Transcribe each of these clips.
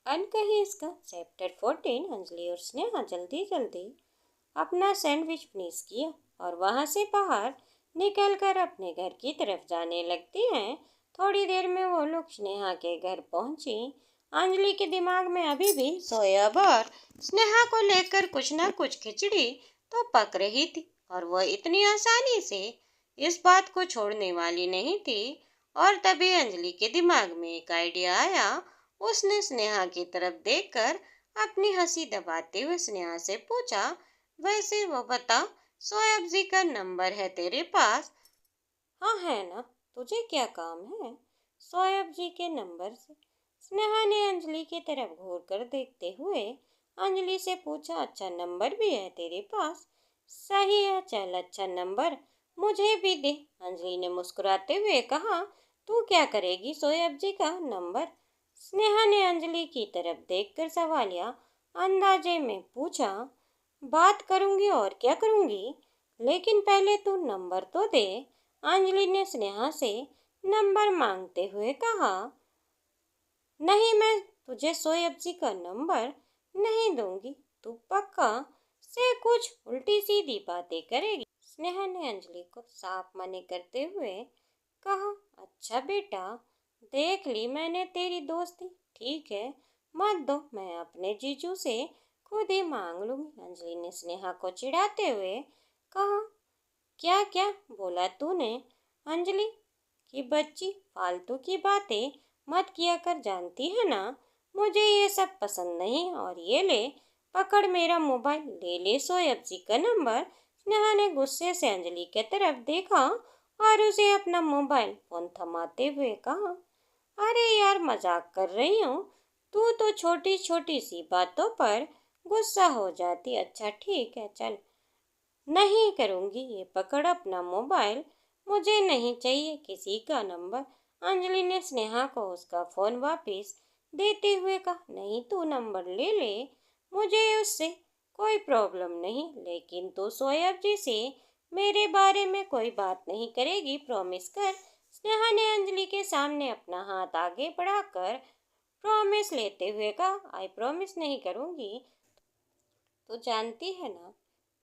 अनकही इसका चैप्टर 14। अंजलि और स्नेहा जल्दी जल्दी अपना सैंडविच फिनिश किया और वहां से बाहर निकलकर अपने घर की तरफ जाने लगती हैं। थोड़ी देर में वो लोग स्नेहा के घर पहुंची। अंजलि के दिमाग में अभी भी सोयाब और स्नेहा को लेकर कुछ न कुछ खिचड़ी तो पक रही थी और वह इतनी आसानी से इस बात को छोड़ने वाली नहीं थी। और तभी अंजलि के दिमाग में एक आइडिया आया। उसने स्नेहा की तरफ देखकर अपनी हंसी दबाते हुए स्नेहा से पूछा, वैसे वो बता, सोयाब जी का नंबर है तेरे पास? हाँ है ना, तुझे क्या काम है सोयाब जी के नंबर से? स्नेहा ने अंजलि की तरफ घूर कर देखते हुए अंजलि से पूछा, अच्छा नंबर भी है तेरे पास? सही है, चल अच्छा नंबर मुझे भी दे। अंजलि ने मुस्कुराते हुए कहा, तू क्या करेगी सोयाब जी का नंबर? स्नेहा ने अंजलि की तरफ देखकर सवालिया अंदाजे में पूछा, बात करूंगी और क्या करूंगी, लेकिन पहले तू नंबर तो दे। अंजलि ने स्नेहा से नंबर मांगते हुए कहा, नहीं मैं तुझे सोयाब जी का नंबर नहीं दूंगी, तू पक्का से कुछ उल्टी सीधी बातें करेगी? स्नेहा ने अंजलि को साफ मना करते हुए कहा, अच्छा बेटा, देख ली मैंने तेरी दोस्ती, ठीक है मत दो, मैं अपने जीजू से खुद ही मांग लूंगी। अंजलि ने स्नेहा को चिढ़ाते हुए कहा, क्या क्या बोला तूने? अंजलि की बच्ची, फालतू की बातें मत किया कर, जानती है ना मुझे ये सब पसंद नहीं। और ये ले पकड़ मेरा मोबाइल, ले ले सोयाब जी का नंबर। स्नेहा ने गुस्से से अंजलि के तरफ देखा और उसे अपना मोबाइल फोन थमाते हुए कहा, अरे यार मजाक कर रही हूँ, तू तो छोटी छोटी सी बातों पर गुस्सा हो जाती। अच्छा ठीक है चल, नहीं करूँगी, ये पकड़ अपना मोबाइल, मुझे नहीं चाहिए किसी का नंबर। अंजलि ने स्नेहा को उसका फ़ोन वापस देते हुए कहा, नहीं तू नंबर ले ले, मुझे उससे कोई प्रॉब्लम नहीं, लेकिन तू सोयाब जी से मेरे बारे में कोई बात नहीं करेगी, प्रॉमिस कर। स्नेहा ने अंजलि के सामने अपना हाथ आगे बढ़ाकर प्रॉमिस लेते हुए कहा, आई प्रॉमिस नहीं करूँगी। तो जानती है ना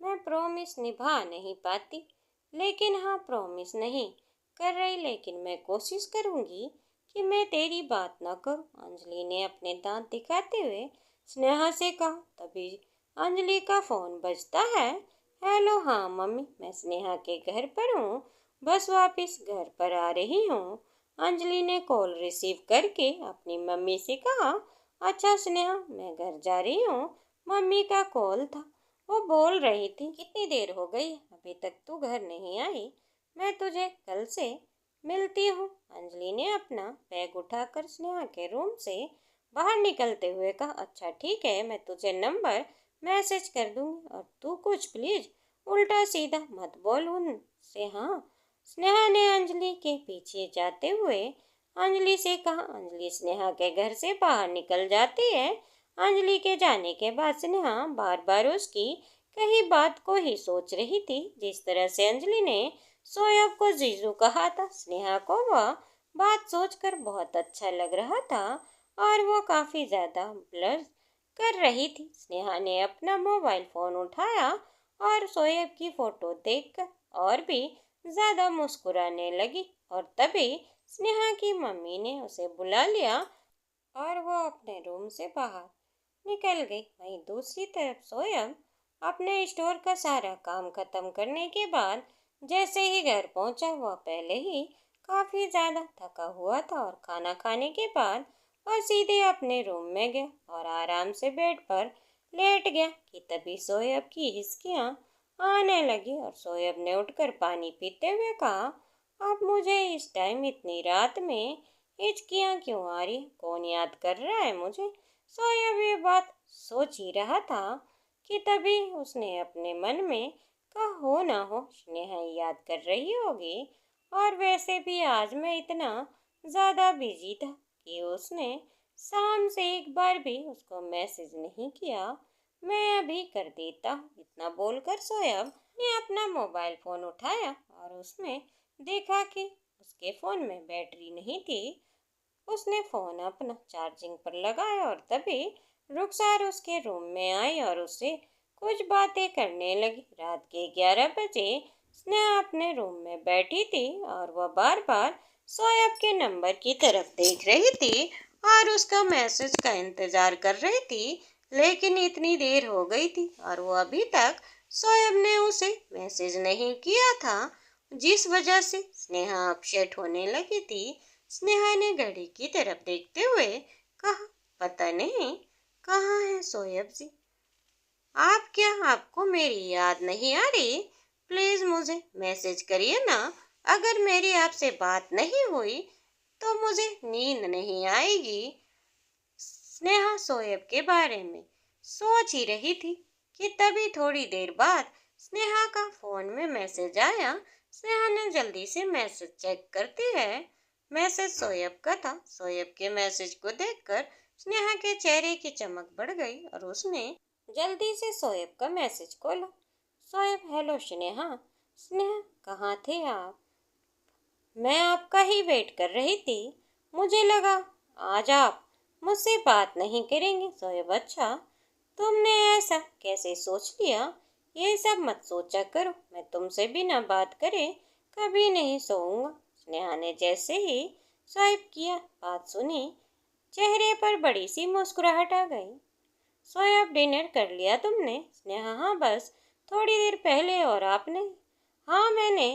मैं प्रॉमिस निभा नहीं पाती, लेकिन हाँ प्रॉमिस नहीं कर रही, लेकिन मैं कोशिश करूंगी कि मैं तेरी बात ना करूं। अंजलि ने अपने दांत दिखाते हुए स्नेहा से कहा। तभी अंजलि का फोन बजता है। हेलो, हाँ मम्मी, मैं स्नेहा के घर पर हूँ, बस वापस घर पर आ रही हूँ। अंजलि ने कॉल रिसीव करके अपनी मम्मी से कहा, अच्छा स्नेहा मैं घर जा रही हूँ, मम्मी का कॉल था, वो बोल रही थी कितनी देर हो गई अभी तक तू घर नहीं आई, मैं तुझे कल से मिलती हूँ। अंजलि ने अपना बैग उठाकर स्नेहा के रूम से बाहर निकलते हुए कहा, अच्छा ठीक है, मैं तुझे नंबर मैसेज कर दूंगी और तू कुछ प्लीज उल्टा सीधा मत बोल उनसे। हाँ, स्नेहा ने अंजलि के पीछे जाते हुए अंजलि से कहा। अंजलि स्नेहा के घर से बाहर निकल जाती है। अंजलि के जाने के बाद स्नेहा बार बार उसकी कही बात को ही सोच रही थी। जिस तरह से अंजलि ने सोयाब को जीजू कहा था, स्नेहा को वह बात सोचकर बहुत अच्छा लग रहा था और वो काफी ज्यादा ब्लश कर रही थी। स्नेहा ने अपना मोबाइल फोन उठाया और सोयाब की फोटो देखकर और भी ज्यादा मुस्कुराने लगी। और तभी स्नेहा की मम्मी ने उसे बुला लिया और वो अपने रूम से बाहर निकल गई। वहीं दूसरी तरफ सोयम अपने स्टोर का सारा काम खत्म करने के बाद जैसे ही घर पहुंचा, वह पहले ही काफी ज्यादा थका हुआ था और खाना खाने के बाद वह सीधे अपने रूम में गया और आराम से बेड पर लेट गया कि तभी सोयब की हिचकियां आने लगी और सोयब ने उठकर पानी पीते हुए कहा, अब मुझे इस टाइम इतनी रात में हिचकियां क्यों आ रही, कौन याद कर रहा है मुझे? सोयब ये बात सोच ही रहा था कि तभी उसने अपने मन में कहा, हो ना हो स्नेहा याद कर रही होगी, और वैसे भी आज मैं इतना ज़्यादा बिजी था कि उसने शाम से एक बार भी उसको मैसेज नहीं किया, मैं अभी कर देता हूँ। इतना बोलकर सोयब ने अपना मोबाइल फ़ोन उठाया और उसमें देखा कि उसके फ़ोन में बैटरी नहीं थी। उसने फ़ोन अपना चार्जिंग पर लगाया और तभी रुखसार उसके रूम में आई और उससे कुछ बातें करने लगी। रात के 11 बजे स्नेहा अपने रूम में बैठी थी और वह बार बार शोएब के नंबर की तरफ देख रही थी और उसका मैसेज का इंतजार कर रही थी। लेकिन इतनी देर हो गई थी और वो अभी तक शोएब ने उसे मैसेज नहीं किया था, जिस वजह से स्नेहा अपसेट होने लगी थी। स्नेहा ने घड़ी की तरफ देखते हुए कहा, पता नहीं कहाँ है शोएब जी। आप क्या, आपको मेरी याद नहीं आ रही? प्लीज मुझे मैसेज करिए ना। अगर मेरी आपसे बात नहीं हुई तो मुझे नींद नहीं आएगी। स्नेहा शोएब के बारे में सोच ही रही थी कि तभी थोड़ी देर बाद स्नेहा का फोन में मैसेज आया। स्नेहा ने जल्दी से मैसेज चेक करती है। मैसेज शोएब का था। शोएब के मैसेज को देखकर स्नेहा के चेहरे की चमक बढ़ गई और उसने जल्दी से शोएब का मैसेज खोला। शोएब, हेलो स्नेहा। स्नेहा, कहाँ थे आप? मैं आपका ही वेट कर रही थी। मुझे लगा आज आप मुझसे बात नहीं करेंगे। शोएब, अच्छा, तुमने ऐसा कैसे सोच लिया? ये सब मत सोचा करो, मैं तुमसे बिना बात करे कभी नहीं सोऊंगा। स्नेहा ने जैसे ही शोएब की बात सुनी, चेहरे पर बड़ी सी मुस्कुराहट आ गई। शोएब, डिनर कर लिया तुमने? स्नेहा, हाँ, बस थोड़ी देर पहले। और आपने? हाँ, मैंने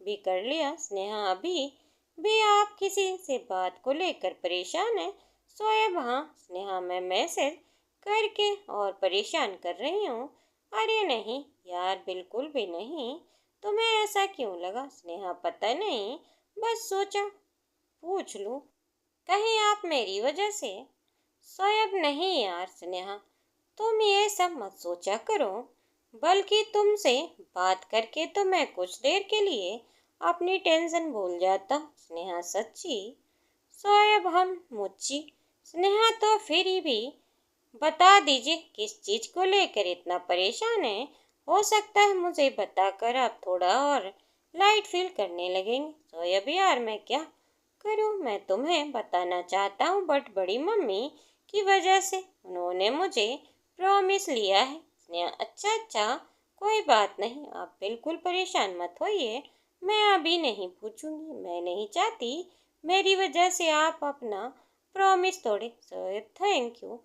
भी कर लिया। स्नेहा, अभी भी आप किसी से बात को लेकर परेशान है? शोएब, हाँ। स्नेहा, मैं मैसेज करके और परेशान कर रही हूँ? अरे नहीं यार, बिल्कुल भी नहीं। तुम्हें ऐसा क्यों लगा? स्नेहा, पता नहीं, बस सोचा पूछ लूँ, कहीं आप मेरी वजह से। शोएब, नहीं यार स्नेहा, तुम ये सब मत सोचा करो। बल्कि तुमसे बात करके तो मैं कुछ देर के लिए अपनी टेंशन भूल जाता। स्नेहा, सच्ची? शोएब, हम मुच्ची। स्नेहा, तो फिर भी बता दीजिए किस चीज को लेकर इतना परेशान है। हो सकता है मुझे बताकर आप थोड़ा और लाइट फील करने लगेंगे। शोएब, यार मैं क्या करूं? मैं तुम्हें बताना चाहता हूँ बट बड़ी मम्मी की वजह से उन्होंने मुझे प्रॉमिस लिया है। स्नेहा, अच्छा अच्छा, कोई बात नहीं, आप बिल्कुल परेशान मत होइए। मैं अभी नहीं पूछूंगी। मैं नहीं चाहती मेरी वजह से आप अपना प्रॉमिस तोड़े। शोएब, थैंक यू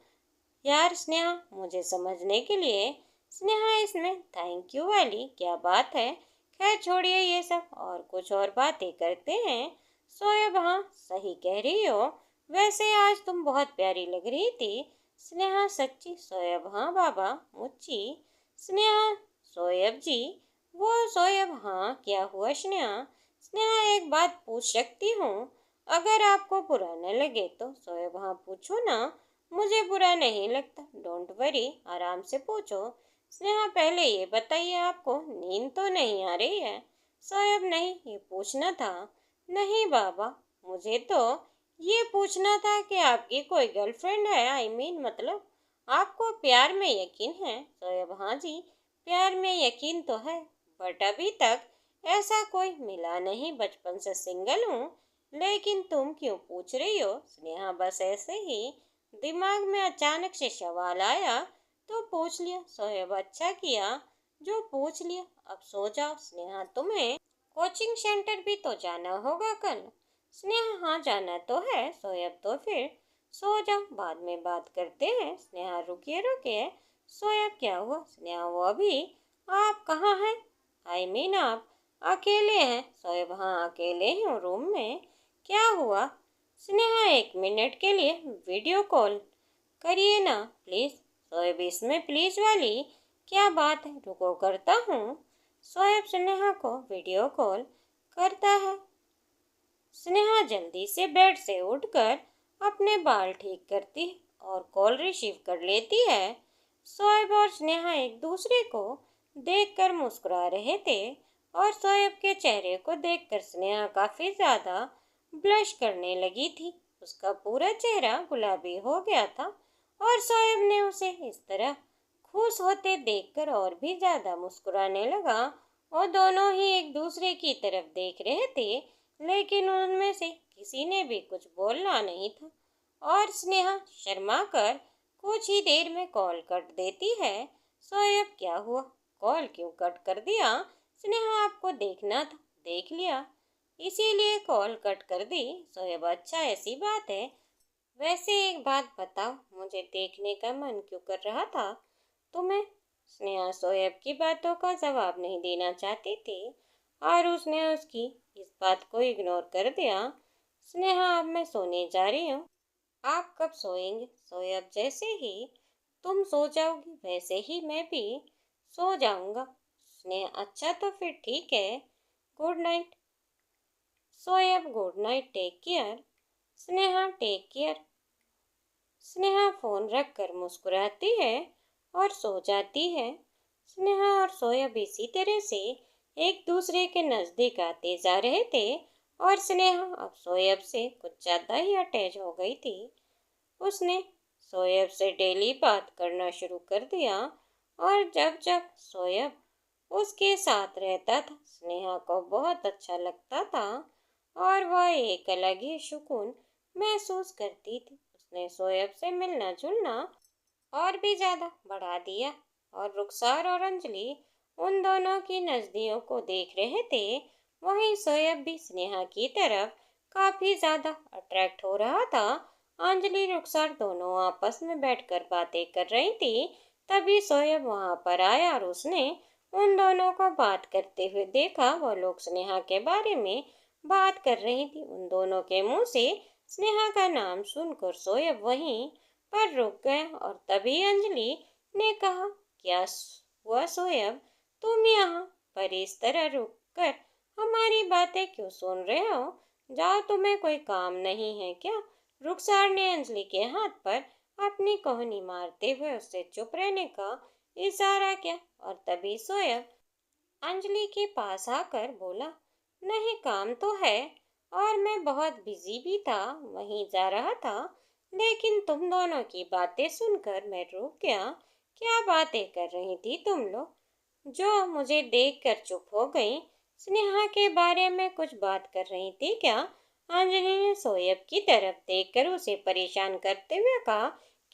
यार। स्नेहा, मुझे समझने के लिए। स्नेहा, इसमें थैंक यू वाली क्या बात है? खैर छोड़िए ये सब और कुछ और बातें करते हैं। शोएब, हाँ, सही कह रही हो। वैसे आज तुम बहुत प्यारी लग रही थी। स्नेहा, सच्ची? शोएब, हाँ बाबा मुच्ची। स्नेहा, शोएब जी, वो शोएब, हाँ, क्या हुआ स्नेहा? स्नेहा, एक बात पूछ सकती हूँ अगर आपको बुरा न लगे तो? शोएब, हाँ, पूछो ना, मुझे बुरा नहीं लगता। डोंट वरी, आराम से पूछो। स्नेहा, पहले ये बताइए आपको नींद तो नहीं आ रही है? शोएब, नहीं, ये पूछना था। नहीं बाबा, मुझे तो ये पूछना था कि आपकी कोई गर्लफ्रेंड है। मतलब आपको प्यार में यकीन है? शोएब, हाँ जी, प्यार में यकीन तो है बट अभी तक ऐसा कोई मिला नहीं। बचपन से सिंगल हूँ। लेकिन तुम क्यों पूछ रही हो? स्नेहा, बस ऐसे ही दिमाग में अचानक से सवाल आया तो पूछ लिया। शोएब, अच्छा किया जो पूछ लिया। अब सो जाओ। स्नेहा, तुम्हें कोचिंग सेंटर भी तो जाना होगा कल? स्नेहा, हाँ, जाना तो है। शोएब, तो फिर सो जाओ, बाद में बात करते हैं। स्नेहा, रुकिए रुकिए। शोएब, क्या हुआ? स्नेहा, वो अभी आप कहाँ हैं? आप अकेले हैं? शोएब, हाँ, अकेले ही हूँ रूम में। क्या हुआ? स्नेहा, 1 मिनट के लिए वीडियो कॉल करिए ना प्लीज। शोएब, इसमें प्लीज वाली क्या बात है? रुको, करता हूँ। शोएब स्नेहा को वीडियो कॉल करता है। स्नेहा जल्दी से बेड से उठकर अपने बाल ठीक करती है और कॉल रिसीव कर लेती है। शोएब और स्नेहा एक दूसरे को देखकर मुस्कुरा रहे थे और शोएब के चेहरे को देखकर स्नेहा काफी ज्यादा ब्लश करने लगी थी। उसका पूरा चेहरा गुलाबी हो गया था और शोएब ने उसे इस तरह खुश होते देखकर और भी ज्यादा मुस्कुराने लगा। वो दोनों ही एक दूसरे की तरफ देख रहे थे, लेकिन उनमें से किसी ने भी कुछ बोलना नहीं था और स्नेहा शर्मा कर कुछ ही देर में कॉल कट देती है। शोएब, क्या हुआ? कॉल क्यों कट कर दिया? स्नेहा, आपको देखना था, देख लिया, इसीलिए कॉल कट कर दी। शोएब, अच्छा ऐसी बात है। वैसे एक बात बताओ, मुझे देखने का मन क्यों कर रहा था तुम्हें? स्नेहा शोएब की बातों का जवाब नहीं देना चाहती थी और उसने उसकी इस बात को इग्नोर कर दिया। स्नेहा, अब मैं सोने जा रही हूँ। आप कब सोएंगे? शोएब, जैसे ही तुम सो जाओगी वैसे ही मैं भी सो जाऊंगा। स्नेहा, अच्छा तो फिर ठीक है, good night. Shoaib, good night, take care. Sneha, take care. Sneha phone रखकर मुस्कुराती है और सो जाती है। स्नेहा और शोएब इसी तरह से एक दूसरे के नजदीक आते जा रहे थे और स्नेहा अब शोएब से कुछ ज्यादा ही अटैच हो गई थी। उसने शोएब से डेली बात करना शुरू कर दिया और जब जब शोएब उसके साथ रहता था स्नेहा को बहुत अच्छा लगता था और वह एक अलग ही सुकून महसूस करती थी। उसने शोएब से मिलना जुलना और भी ज्यादा बढ़ा दिया और रुखसार और अंजलि उन दोनों की नजदियों को देख रहे थे। वहीं शोएब भी स्नेहा की तरफ काफी ज्यादा अट्रैक्ट हो रहा था। अंजलि रुखसार दोनों आपस में बैठकर बातें कर रही थी। तभी शोएब वहां पर आया और उसने उन दोनों को बात करते हुए देखा। वह लोग स्नेहा के बारे में बात कर रही थी। उन दोनों के मुंह से स्नेहा का नाम सुनकर शोएब वहीं पर रुक गए और तभी अंजलि ने कहा, क्या हुआ शोएब, तुम यहाँ पर इस तरह रुक कर हमारी बातें क्यों सुन रहे हो? जाओ, तुम्हें कोई काम नहीं है क्या? रुखसार ने अंजलि के हाथ पर अपनी कोहनी मारते हुए उससे चुप रहने का इशारा किया और तभी शोएब अंजलि के पास आकर बोला, नहीं काम तो है और मैं बहुत बिजी भी था, वहीं जा रहा था, लेकिन तुम दोनों की बातें सुनकर मैं रुक गया। क्या बातें कर रही थी तुम लोग, जो मुझे देखकर चुप हो गई? स्नेहा के बारे में कुछ बात कर रही थी क्या? अंजलि ने शोएब की तरफ देखकर उसे परेशान करते हुए कहा,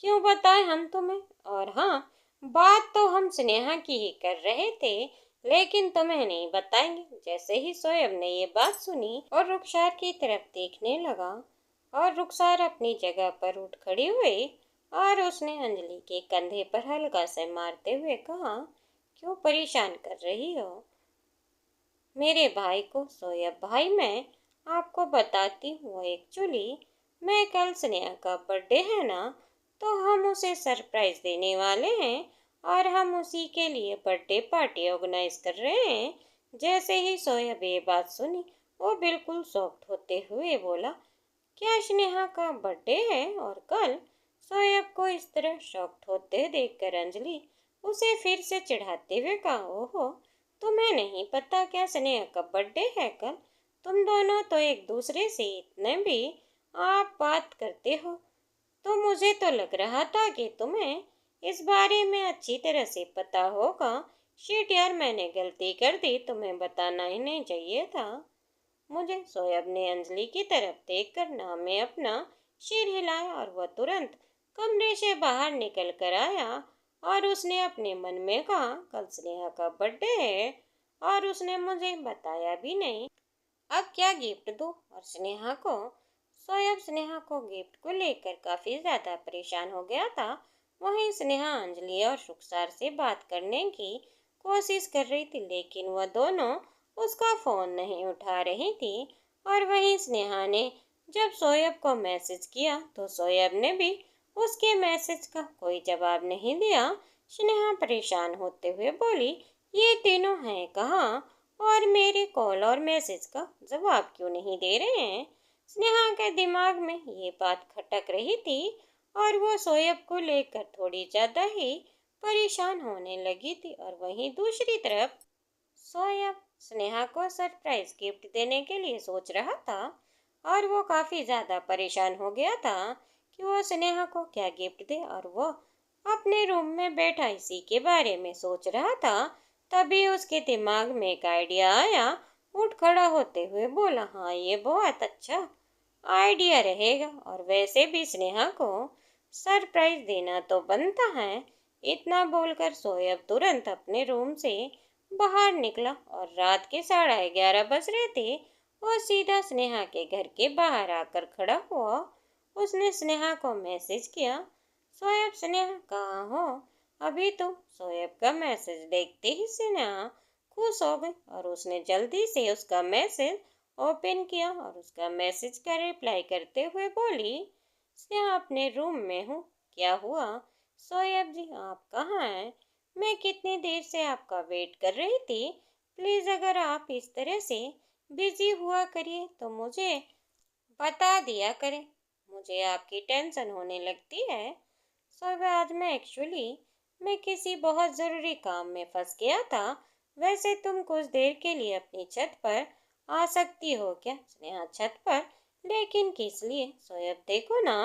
क्यों बताएं हम तुम्हें? और हाँ, बात तो हम स्नेहा की ही कर रहे थे, लेकिन तुम्हें नहीं बताएंगे। जैसे ही शोएब ने ये बात सुनी और रुखसार की तरफ देखने लगा और रुखसार अपनी जगह पर उठ खड़ी हुई और उसने अंजलि के कंधे पर हल्का से मारते हुए कहा, क्यों परेशान कर रही हो मेरे भाई को? शोएब भाई, मैं आपको बताती हूँ, एक्चुअली मैं कल स्नेहा का बर्थडे है ना, तो हम उसे सरप्राइज देने वाले हैं और हम उसी के लिए बर्थडे पार्टी ऑर्गेनाइज कर रहे हैं। जैसे ही शोएब ये बात सुनी वो बिल्कुल शॉक्ड होते हुए बोला, क्या स्नेहा का बर्थडे है और कल? शोएब को इस तरह शॉक्ड होते देखकर अंजलि उसे फिर से चिढ़ाते हुए कहा, ओहो, तुम्हें नहीं पता क्या स्नेहा का बर्थडे है कल? तुम दोनों तो एक दूसरे से इतने भी आप बात करते हो, तो मुझे तो लग रहा था कि तुम्हें इस बारे में अच्छी तरह से पता होगा। शिट यार, मैंने गलती कर दी, तुम्हें बताना ही नहीं चाहिए था मुझे। शोएब ने अंजलि की तरफ देखकर नाम में अपना सिर हिलाया और वह तुरंत कमरे से बाहर निकल कर आया और उसने अपने मन में कहा, कल स्नेहा का बर्थडे है और उसने मुझे बताया भी नहीं, अब क्या गिफ्ट दूँ और स्नेहा को? शोएब स्नेहा को गिफ्ट को लेकर काफी ज्यादा परेशान हो गया था। वहीं स्नेहा अंजलि और रुखसार से बात करने की कोशिश कर रही थी, लेकिन वह दोनों उसका फोन नहीं उठा रही थी। और वहीं स्नेहा ने जब शोएब को मैसेज किया तो शोएब ने भी उसके मैसेज का कोई जवाब नहीं दिया। स्नेहा परेशान होते हुए बोली, ये तीनों हैं कहाँ और मेरे कॉल और मैसेज का जवाब क्यों नहीं दे रहे हैं? स्नेहा के दिमाग में ये बात खटक रही थी और वो शोएब को लेकर थोड़ी ज्यादा ही परेशान होने लगी थी। और वहीं दूसरी तरफ शोएब स्नेहा को सरप्राइज गिफ्ट देने के लिए सोच रहा था और वो काफी ज्यादा परेशान हो गया था कि वो स्नेहा को क्या गिफ्ट दे और वो अपने रूम में बैठा इसी के बारे में सोच रहा था। तभी उसके दिमाग में एक आइडिया आया। उठ खड़ा होते हुए बोला, हाँ ये बहुत अच्छा आइडिया रहेगा। और वैसे भी स्नेहा को सरप्राइज देना तो बनता है। इतना बोलकर शोएब तुरंत अपने रूम से बाहर निकला और रात के 11:30 बज रहे थे। वो सीधा स्नेहा के घर के बाहर आकर खड़ा हुआ। उसने स्नेहा को मैसेज किया, शोएब स्नेहा कहाँ हो अभी तुम? शोएब का मैसेज देखते ही स्नेहा खुश हो गई और उसने जल्दी से उसका मैसेज ओपन किया और उसका मैसेज का रिप्लाई करते हुए बोली, स्नेहा अपने रूम में हूँ, क्या हुआ? शोएब जी आप कहाँ हैं? मैं कितनी देर से आपका वेट कर रही थी। प्लीज़ अगर आप इस तरह से बिजी हुआ करिए तो मुझे बता दिया करें। मुझे आपकी टेंशन होने लगती है। शोएब आज मैं किसी बहुत ज़रूरी काम में फंस गया था। वैसे तुम कुछ देर के लिए अपनी छत पर आ सकती हो क्या? स्नेहा छत पर, लेकिन किस लिए? शोएब देखो ना,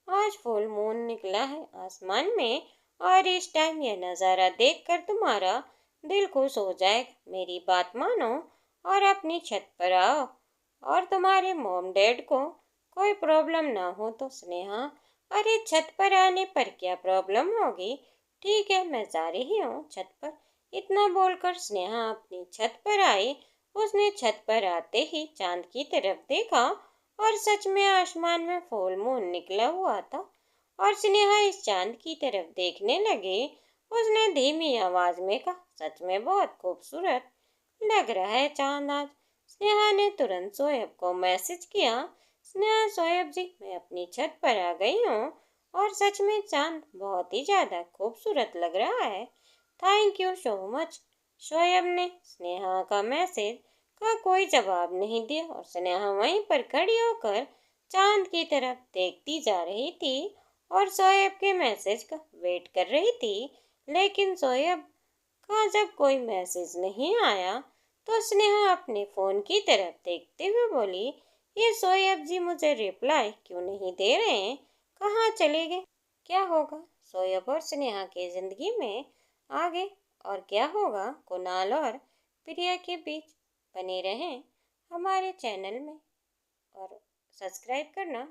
आज फुल मून निकला है आसमान में और इस टाइम यह नज़ारा देखकर तुम्हारा दिल खुश हो जाएगा। मेरी बात मानो और अपनी छत पर आओ। और तुम्हारे मॉम डैड को कोई प्रॉब्लम ना हो तो? स्नेहा, अरे छत पर आने पर क्या प्रॉब्लम होगी? ठीक है मैं जा रही हूँ छत पर। इतना बोलकर स्नेहा अपनी छत पर आई। उसने छत पर आते ही चांद की तरफ देखा और सच में आसमान में फुल मून निकला हुआ था और स्नेहा इस चांद की तरफ देखने लगी। उसने धीमी आवाज में कहा, सच में बहुत खूबसूरत लग रहा है चांद आज। स्नेहा ने तुरंत शोएब को मैसेज किया, स्नेहा शोएब जी मैं अपनी छत पर आ गई हूँ और सच में चांद बहुत ही ज़्यादा खूबसूरत लग रहा है। Thank you so much. Shoaib ने स्नेहा का मैसेज का कोई जवाब नहीं दिया और स्नेहा वहीं पर खड़ी होकर चांद की तरफ देखती जा रही थी और शोएब के मैसेज का वेट कर रही थी। लेकिन शोएब का जब कोई मैसेज नहीं आया तो स्नेहा अपने फ़ोन की तरफ देखते हुए बोली, ये शोएब जी मुझे रिप्लाई क्यों नहीं दे रहे हैं? कहाँ चले गए? क्या होगा शोएब और स्नेहा की ज़िंदगी में आगे और क्या होगा कुणाल और प्रिया के बीच? बने रहें हमारे चैनल में और सब्सक्राइब करना